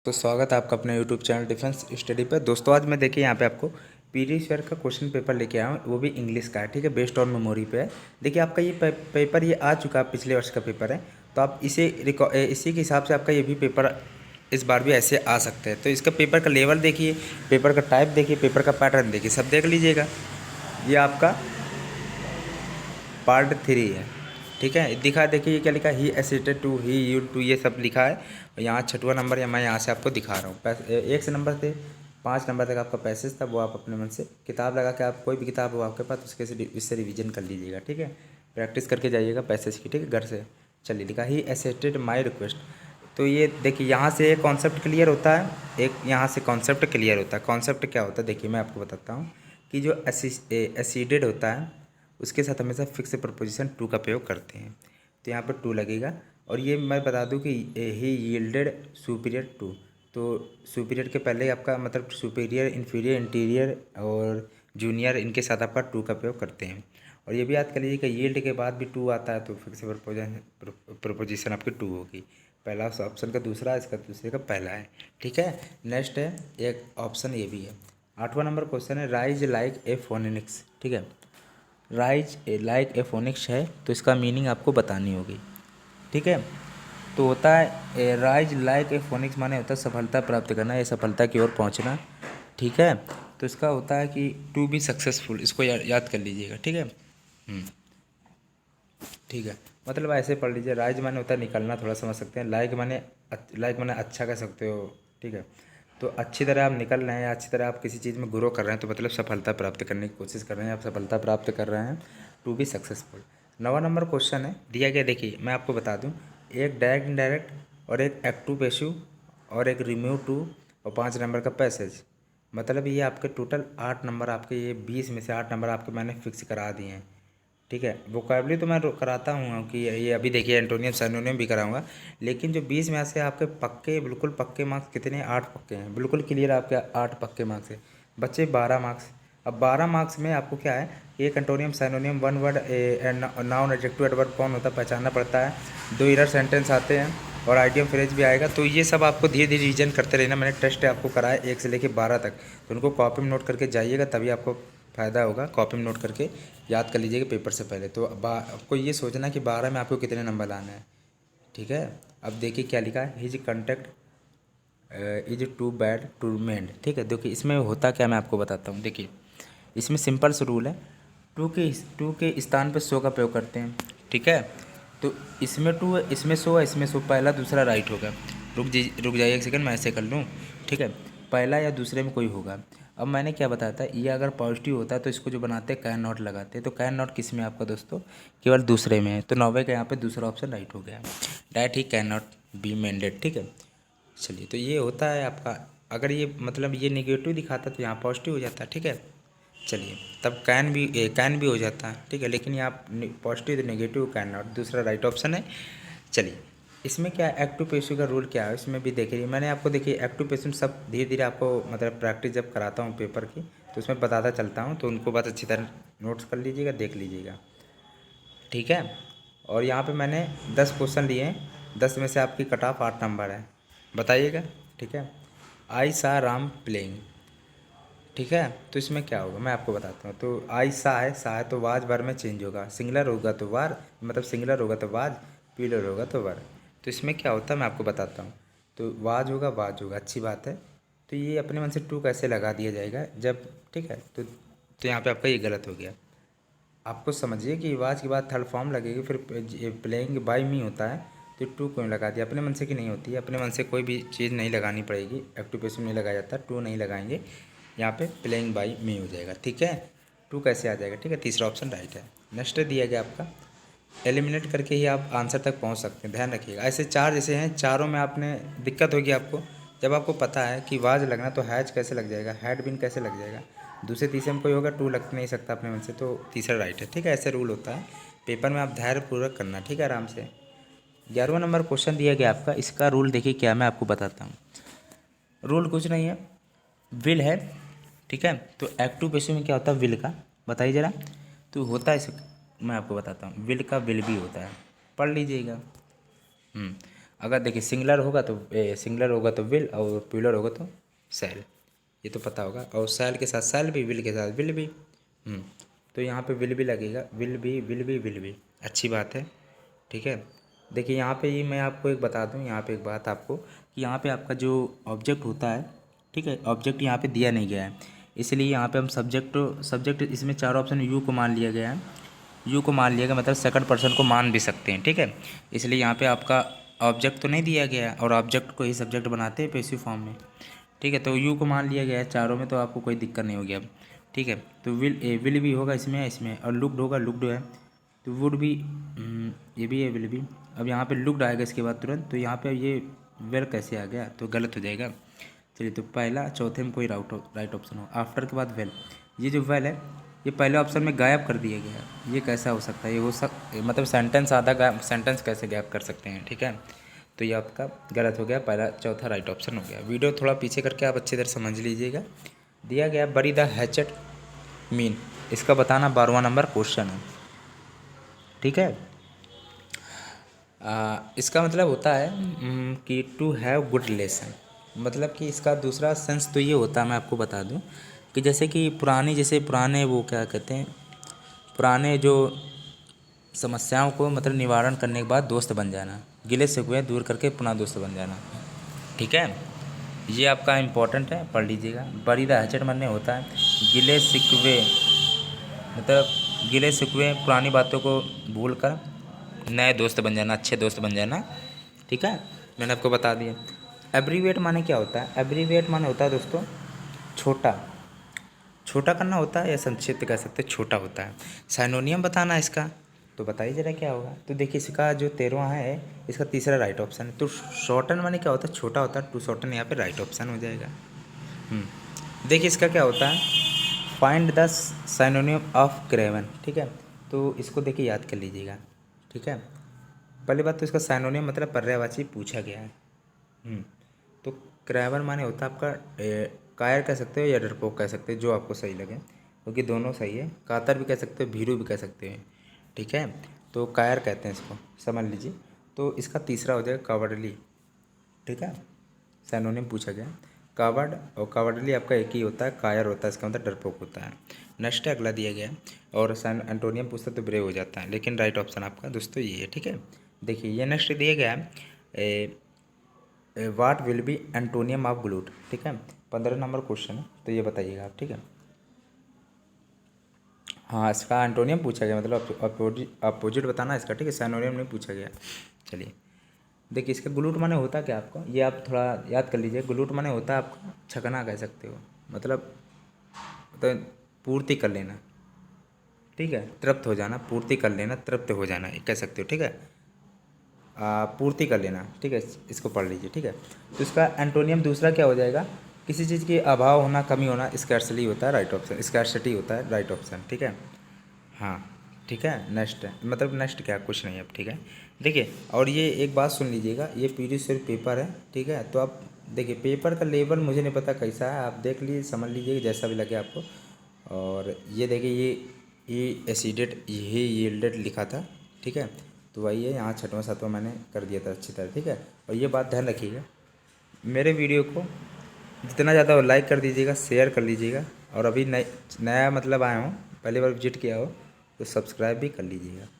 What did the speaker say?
तो स्वागत है आपका अपने यूट्यूब चैनल डिफेंस स्टडी पे। दोस्तों आज मैं देखिए यहाँ पे आपको प्रीवियस ईयर का क्वेश्चन पेपर लेके आया हूँ, वो भी इंग्लिश का है। ठीक है, बेस्ड ऑन मेमोरी पे है। देखिए आपका ये पेपर ये आ चुका है, पिछले वर्ष का पेपर है। तो आप इसी के हिसाब से आपका ये भी पेपर इस बार भी ऐसे आ सकते हैं। तो इसका पेपर का लेवल देखिए, पेपर का टाइप देखिए, पेपर का पैटर्न देखिए, सब देख लीजिएगा। ये आपका पार्ट 3 है। ठीक है, दिखा देखिए ये क्या लिखा है, he assisted to, he you to, ये सब लिखा है। और यहाँ छठवां नंबर या मैं यहाँ से आपको दिखा रहा हूँ। 1 से नंबर से 5 नंबर तक आपका पैसेज था, वो आप अपने मन से किताब लगा के, आप कोई भी किताब हो आपके पास उसके से इससे रिवीजन कर लीजिएगा। ठीक है, प्रैक्टिस करके जाइएगा पैसेज की। ठीक है, घर से। चलिए, लिखा ही असिस्टेड माई रिक्वेस्ट। तो ये देखिए यहाँ से एक कॉन्सेप्ट क्लियर होता है, एक यहाँ से कॉन्सेप्ट क्लियर होता है। कॉन्सेप्ट क्या होता है देखिए, मैं आपको बताता हूँ कि जो एसिडेड होता है उसके साथ हमेशा फिक्स प्रपोजिशन टू का प्रयोग करते हैं। तो यहाँ पर टू लगेगा। और ये मैं बता दूं कि ही यील्डेड सुपीरियर टू, तो सुपीरियर के पहले आपका मतलब सुपीरियर, इन्फीरियर, इंटीरियर और जूनियर, इनके साथ आपका टू का प्रयोग करते हैं। और ये भी याद कर लीजिए कि यील्ड के बाद भी टू आता है तो फिक्स प्रपोजिशन आपकी टू होगी। पहला ऑप्शन का दूसरा, इसका दूसरे का पहला है। ठीक है, नेक्स्ट है एक ऑप्शन ये भी है। 8वां नंबर क्वेश्चन है, राइज लाइक ए फोनिक्स। ठीक है, राइज लाइक ए फोनिक्स है तो इसका मीनिंग आपको बतानी होगी। ठीक है, तो होता है राइज लाइक ए फोनिक्स माने होता है सफलता प्राप्त करना या सफलता की ओर पहुंचना। ठीक है, तो इसका होता है कि टू बी सक्सेसफुल, इसको याद कर लीजिएगा। ठीक है, ठीक है, मतलब ऐसे पढ़ लीजिए। राइज माने होता है निकलना, थोड़ा समझ सकते हैं। लाइक माने अच्छा कह सकते हो। ठीक है, तो अच्छी तरह आप निकल रहे हैं या अच्छी तरह आप किसी चीज़ में ग्रो कर रहे हैं तो मतलब सफलता प्राप्त करने की कोशिश कर रहे हैं, आप सफलता प्राप्त कर रहे हैं, टू बी सक्सेसफुल। 9वां नंबर क्वेश्चन है, दिया गया देखिए, मैं आपको बता दूं, एक डायरेक्ट इनडायरेक्ट और एक एक्टिव पैसिव और एक रिम्यू टू और 5 नंबर का पैसेज। मतलब ये आपके टोटल 8 नंबर, आपके ये 20 में से 8 नंबर आपके मैंने फिक्स करा दिए हैं। ठीक है, वोकैबुलरी तो मैं कराता हूँ कि ये अभी देखिए एंटोनियम सिनोनियम भी कराऊंगा। लेकिन जो 20 में से आपके पक्के, बिल्कुल पक्के मार्क्स कितने, 8 पक्के हैं, बिल्कुल क्लियर आपके 8 पक्के मार्क्स है। बच्चे 12 मार्क्स। अब 12 मार्क्स में आपको क्या है, एक antonym सिनोनियम, one word noun adjective adverb कौन होता है पहचानना पड़ता है, 2 इरर सेंटेंस आते हैं और आइडियम फ्रेज भी आएगा। तो ये सब आपको धीरे धीरे रिवीजन करते रहना। मैंने टेस्ट आपको कराया 1 से लेकर 12 तक, तो उनको कॉपी में नोट करके जाइएगा, तभी आपको फ़ायदा होगा। कॉपी में नोट करके याद कर लीजिएगा पेपर से पहले। तो आपको ये सोचना कि 12 में आपको कितने नंबर लाना है। ठीक है, अब देखिए क्या लिखा है, his contact is too bad to mend. ठीक है, देखिए इसमें होता क्या, मैं आपको बताता हूँ। देखिए इसमें सिंपल सा रूल है, टू के स्थान पे सो का प्रयोग करते हैं। ठीक है, तो इसमें टू है, इसमें सो है, इसमें सो, पहला दूसरा राइट होगा। रुक जाइए एक सेकंड, मैं ऐसे कर लूँ। ठीक है, पहला या दूसरे में कोई होगा। अब मैंने क्या बताया था, ये अगर पॉजिटिव होता है तो इसको जो बनाते हैं कैन नॉट लगाते हैं। तो कैन नॉट किस में आपका दोस्तों, केवल दूसरे में है। तो 9वें का यहाँ पे दूसरा ऑप्शन राइट हो गया, that he can not be मेंडेड। ठीक है, चलिए, तो ये होता है आपका, अगर ये मतलब ये नेगेटिव दिखाता तो यहाँ पॉजिटिव हो जाता है। ठीक है, चलिए, तब कैन भी हो जाता है। ठीक है, लेकिन यहाँ पॉजिटिव तो नेगेटिव, कैन नॉट दूसरा राइट ऑप्शन है। चलिए, इसमें क्या एक्टिव पैसिव का रूल क्या है, इसमें भी देखिए। मैंने आपको देखिए एक्टिव पैसिव सब धीरे धीरे आपको मतलब प्रैक्टिस जब कराता हूँ पेपर की तो उसमें बताता चलता हूँ, तो उनको बात अच्छी तरह नोट्स कर लीजिएगा, देख लीजिएगा। ठीक है, और यहाँ पे मैंने 10 क्वेश्चन लिए हैं, 10 में से आपकी कट ऑफ 8 नंबर है, बताइएगा। ठीक है, आई सा राम प्लेइंग। ठीक है, तो इसमें क्या होगा मैं आपको बताता हूँ। तो आई सा है तो वाज बार में चेंज होगा, सिंगुलर होगा तो वार, मतलब सिंगुलर होगा तो वाज, प्लूरल होगा तो वर। तो इसमें क्या होता है मैं आपको बताता हूँ। तो वाज होगा, अच्छी बात है। तो ये अपने मन से टू कैसे लगा दिया जाएगा जब, ठीक है, तो यहाँ पे आपका ये गलत हो गया। आपको समझिए कि वाज के बाद थर्ड फॉर्म लगेगी, फिर प्लेइंग बाय मी होता है, तो टू क्यों लगा दिया, अपने मन से कि नहीं होती है। अपने मन से कोई भी चीज़ नहीं लगानी पड़ेगी, एक्टिव पैसिव नहीं लगाया जाता, टू नहीं लगाएंगे, यहाँ पे प्लेइंग बाय मी हो जाएगा। ठीक है, टू कैसे आ जाएगा। ठीक है, तीसरा ऑप्शन राइट है। नेक्स्ट दिया गया आपका, एलिमिनेट करके ही आप आंसर तक पहुँच सकते हैं, ध्यान रखिएगा। ऐसे 4 जैसे हैं, चारों में आपने दिक्कत होगी आपको। जब आपको पता है कि वाज लगना तो हैज कैसे लग जाएगा, हैड बिन कैसे लग जाएगा, दूसरे तीसरे में कोई होगा, टू लग नहीं सकता अपने मन से, तो तीसरा राइट है। ठीक है, ऐसे रूल होता है पेपर में, आप धैर्यपूर्वक करना। ठीक है, आराम से। 11वां नंबर क्वेश्चन दिया गया आपका, इसका रूल देखिए क्या, मैं आपको बताता हूँ। रूल कुछ नहीं है, विल है। ठीक है, तो एक्टिव पैसिव में क्या होता है, विल का बताइए ज़रा। तो होता है मैं आपको बताता हूँ, विल का विल भी होता है, पढ़ लीजिएगा। अगर देखिए सिंगुलर होगा तो विल, और प्लूरल होगा तो शैल, ये तो पता होगा। और शैल के साथ शैल भी, विल के साथ विल भी। तो यहाँ पे विल भी लगेगा, विल भी, अच्छी बात है, ठीक है। देखिए यहाँ पे ये मैं आपको एक बता दूँ, यहाँ पे एक बात आपको, कि यहाँ पे आपका जो ऑब्जेक्ट होता है, ठीक है, ऑब्जेक्ट यहाँ पे दिया नहीं गया है, इसलिए यहाँ पे हम सब्जेक्ट इसमें चार ऑप्शन यू को मान लिया गया है। यू को मान लिया गया मतलब सेकंड पर्सन को मान भी सकते हैं, ठीक है। इसलिए यहाँ पे आपका ऑब्जेक्ट तो नहीं दिया गया है, और ऑब्जेक्ट को ही सब्जेक्ट बनाते हैं पैसिव फॉर्म में, ठीक है। तो यू को मान लिया गया है चारों में, तो आपको कोई दिक्कत नहीं होगी अब, ठीक है। तो विल भी होगा इसमें, और लुक्ड होगा, लुक्ड है, तो वुड भी, ये भी है, विल भी। अब यहाँ पे लुक्ड आएगा इसके बाद तुरंत, तो यहाँ पे ये वेल कैसे आ गया, तो गलत हो जाएगा। चलिए, तो पहला चौथे में कोई राइट ऑप्शन हो, आफ्टर के बाद वेल, ये जो वेल है ये पहले ऑप्शन में गायब कर दिया गया है, ये कैसा हो सकता है, ये मतलब सेंटेंस आधा गायब, सेंटेंस कैसे गायब कर सकते हैं, ठीक है। तो ये आपका गलत हो गया, पहला चौथा राइट ऑप्शन हो गया। वीडियो थोड़ा पीछे करके आप अच्छी तरह समझ लीजिएगा। दिया गया बरी द हैचेट मीन, इसका बताना 12वां नंबर क्वेश्चन है, ठीक है। इसका मतलब होता है कि टू हैव गुड रिलेशन, मतलब कि इसका दूसरा सेंस तो ये होता है, मैं आपको बता दूं, कि जैसे पुराने वो क्या कहते हैं, पुराने जो समस्याओं को मतलब निवारण करने के बाद दोस्त बन जाना, गिले शिकवे दूर करके पुनः दोस्त बन जाना, ठीक है। ये आपका इम्पोर्टेंट है, पढ़ लीजिएगा। बरी द हैचेट माने होता है गिले शिकवे, मतलब गिले शिकवे पुरानी बातों को भूल कर नए दोस्त बन जाना, अच्छे दोस्त बन जाना, ठीक है। मैंने आपको बता दिया। एब्रीविएट माने क्या होता है, एब्रीविएट माने होता है दोस्तों छोटा, छोटा करना होता है, या संक्षिप्त कह सकते हैं, छोटा होता है। साइनोनियम बताना है इसका, तो बताइए जरा क्या होगा। तो देखिए इसका जो 13वां है, इसका तीसरा राइट ऑप्शन है। तो शॉर्टन माने क्या होता है, छोटा होता है, टू शॉर्टन यहाँ पे राइट ऑप्शन हो जाएगा। देखिए इसका क्या होता है, find the synonym of Kraven, ठीक है। तो इसको देखिए याद कर लीजिएगा, ठीक है। पहली बात तो इसका साइनोनियम मतलब पर्यायवाची पूछा गया है। तो क्रेवन माने होता है आपका कायर कह सकते हो या डरपोक कह सकते हो, जो आपको सही लगे, क्योंकि दोनों सही है। कातर भी कह सकते हो, भीरू भी कह सकते हैं, ठीक है। तो कायर कहते हैं इसको, समझ लीजिए। तो इसका तीसरा हो जाएगा कावर्डली, ठीक है। सैनोनिम पूछा गया, कावर्ड और कावर्डली आपका एक ही होता है, कायर होता है, इसका मतलब डरपोक होता है। नेक्स्ट अगला दिया गया, और सैन एंटोनियम पूछता तो ब्रेव हो जाता है, लेकिन राइट ऑप्शन आपका दोस्तों ये है, ठीक है। देखिए ये नेक्स्ट दिया गया है, what will be antonym of glut, ठीक है। 15 नंबर क्वेश्चन है, तो ये बताइएगा आप, ठीक है। हाँ, इसका एंटोनियम पूछा गया, मतलब अपोजिट बताना इसका, ठीक है। सैनोनियम नहीं पूछा गया। चलिए देखिए इसका ग्लूट माने होता क्या आपको, ये आप थोड़ा याद कर लीजिए। ग्लूट माने होता है आपका छकना कह सकते हो, मतलब पूर्ति कर लेना, ठीक है। तृप्त हो जाना, पूर्ति कर लेना, तृप्त हो जाना, ये कह सकते हो, ठीक है। पूर्ति कर लेना, ठीक है। इसको पढ़ लीजिए, ठीक है। तो इसका एंटोनियम दूसरा क्या हो जाएगा, किसी चीज़ के अभाव होना, कमी होना, स्कैर्सिटी होता है राइट ऑप्शन, स्कैर्सिटी होता है राइट ऑप्शन, ठीक है। हाँ, ठीक है। नेक्स्ट है, मतलब नेक्स्ट क्या, कुछ नहीं अब, ठीक है। देखिए और ये एक बात सुन लीजिएगा, ये पीडीएफ पेपर है, ठीक है। तो आप देखिए पेपर का लेवल मुझे नहीं पता कैसा है, आप देख लीजिए, समझ लीजिए जैसा भी लगे आपको। और ये देखिए ये एसिडेट, ये यील्डेड लिखा था, ठीक है। तो वही है, यहाँ 6वां 7वां मैंने कर दिया था अच्छी तरह, ठीक है। और ये बात ध्यान रखिएगा, मेरे वीडियो को जितना ज़्यादा लाइक कर दीजिएगा, शेयर कर लीजिएगा, और अभी नया मतलब आया हूँ, पहली बार विजिट किया हो तो सब्सक्राइब भी कर लीजिएगा।